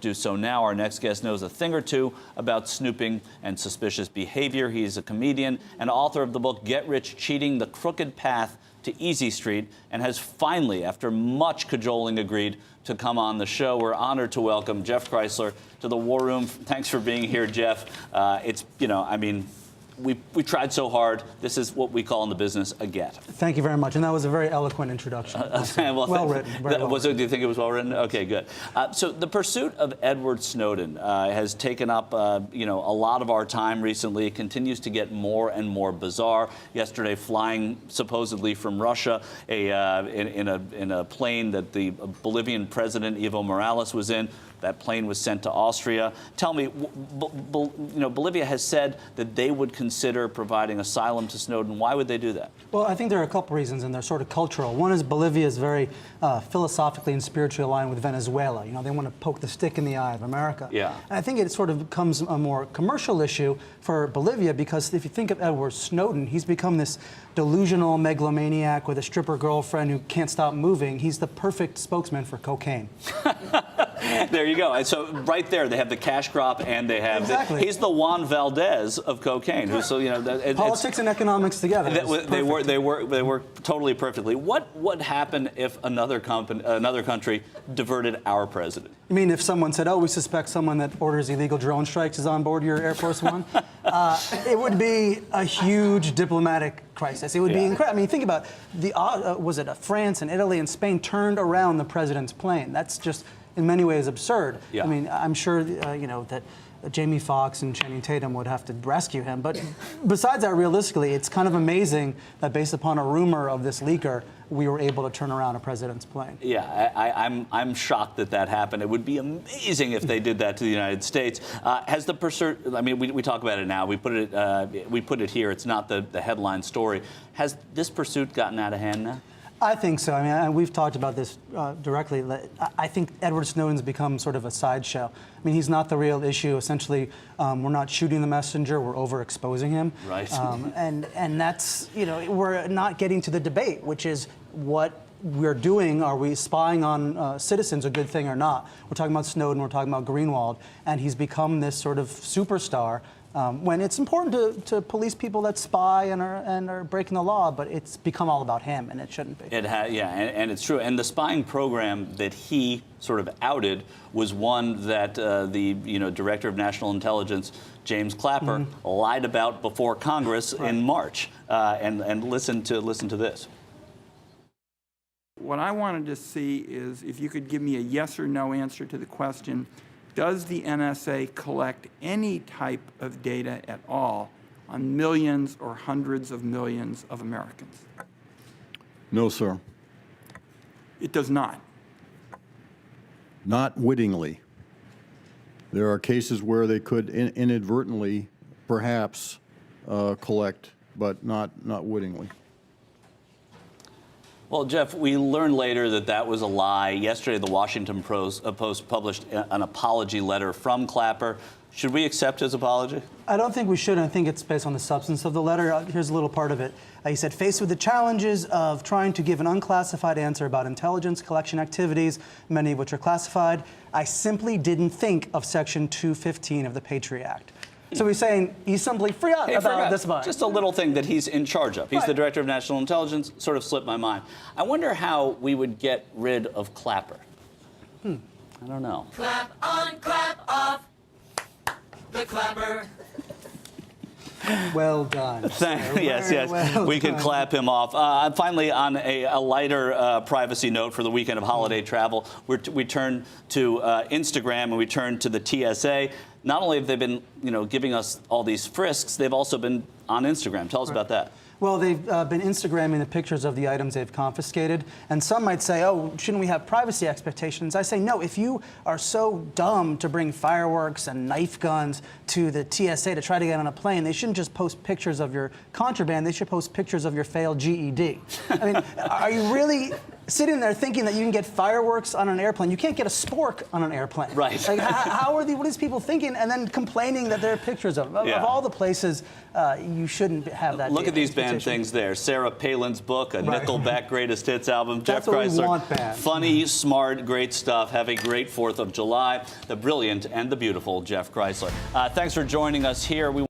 do so now. Our next guest knows a thing or two about snooping and suspicious behavior. He's a comedian and author of the book Get Rich Cheating: The Crooked Path to Easy Street, and has finally, after much cajoling, agreed to come on the show. We're honored to welcome Jeff Kreisler to the War Room. Thanks for being here, Jeff. It's, you know, I mean, we tried so hard. This is what we call in the business a get. Thank you very much, and that was a very eloquent introduction. Well written. Do you think it was well written? Okay, good. So the pursuit of Edward Snowden has taken up, you know, a lot of our time recently. It continues to get more and more bizarre. Yesterday, flying supposedly from Russia, in a plane that the Bolivian president Evo Morales was in. That plane was sent to Austria. Tell me, you know, Bolivia has said that they would consider providing asylum to Snowden. Why would they do that? Well, I think there are a couple reasons, and they're sort of cultural. One is Bolivia is very philosophically and spiritually aligned with Venezuela. You know, they want to poke the stick in the eye of America. Yeah. And I think it sort of becomes a more commercial issue for Bolivia because if you think of Edward Snowden, he's become this delusional megalomaniac with a stripper girlfriend who can't stop moving. He's the perfect spokesman for cocaine. There you go. And so right there, they have the cash crop, and they have he's the Juan Valdez of cocaine. Who, so you know, politics and economics together. They work totally perfectly. What would happen if another country diverted our president? You mean if someone said, "Oh, we suspect someone that orders illegal drone strikes is on board your Air Force One"? It would be a huge diplomatic crisis. It would be incredible. I mean, think about was it France and Italy and Spain turned around the president's plane? That's just in many ways absurd. Yeah. I mean, I'm sure you know that Jamie Foxx and Channing Tatum would have to rescue him. But besides that, realistically, it's kind of amazing that based upon a rumor of this leaker, we were able to turn around a president's plane. Yeah, I'm shocked that happened. It would be amazing if they did that to the United States. Has the pursuit? I mean, we talk about it now. We put it here. It's not the headline story. Has this pursuit gotten out of hand now? I think so. I mean, we've talked about this directly. I think Edward Snowden's become sort of a sideshow. I mean, he's not the real issue. Essentially, we're not shooting the messenger. We're overexposing him. Right. And that's, you know, we're not getting to the debate, which is what we're doing. Are we spying on citizens a good thing or not? We're talking about Snowden. We're talking about Greenwald. And he's become this sort of superstar. When it's important to police people that spy and are breaking the law, but it's become all about him, and it shouldn't be. And it's true. And the spying program that he sort of outed was one that the Director of National Intelligence, James Clapper, lied about before Congress in March. And listen to this. What I wanted to see is if you could give me a yes or no answer to the question, does the NSA collect any type of data at all on millions or hundreds of millions of Americans? No, sir. It does not. Not wittingly. There are cases where they could inadvertently, perhaps, collect, but not wittingly. Well, Jeff, we learned later that was a lie. Yesterday, the Washington Post published an apology letter from Clapper. Should we accept his apology? I don't think we should. I think it's based on the substance of the letter. Here's a little part of it. He said, faced with the challenges of trying to give an unclassified answer about intelligence collection activities, many of which are classified, I simply didn't think of Section 215 of the Patriot Act. So he's saying he simply forgot about this one. Just a little thing that he's in charge of. He's the Director of National Intelligence. Sort of slipped my mind. I wonder how we would get rid of Clapper. I don't know. Clap on, clap off. The Clapper. Well done. Yes. Well we could clap him off. Finally, on a lighter privacy note for the weekend of holiday travel, we turn to Instagram and we turn to the TSA. Not only have they been, giving us all these frisks, they've also been on Instagram. Tell us about that. Well, they've been Instagramming the pictures of the items they've confiscated. And some might say, oh, shouldn't we have privacy expectations? I say, no, if you are so dumb to bring fireworks and knife guns to the TSA to try to get on a plane, they shouldn't just post pictures of your contraband. They should post pictures of your failed GED. I mean, are you really sitting there thinking that you can get fireworks on an airplane. You can't get a spork on an airplane. Right. Like, how are what are these people thinking? And then complaining that there are pictures of them. Yeah. Of all the places, you shouldn't have that. Look at these band petition. things there. Sarah Palin's book, a Right. Nickelback greatest hits album. That's Jeff what we Kreisler, want, band. funny, smart, great stuff. Have a great 4th of July. The brilliant and the beautiful Jeff Kreisler. Thanks for joining us here.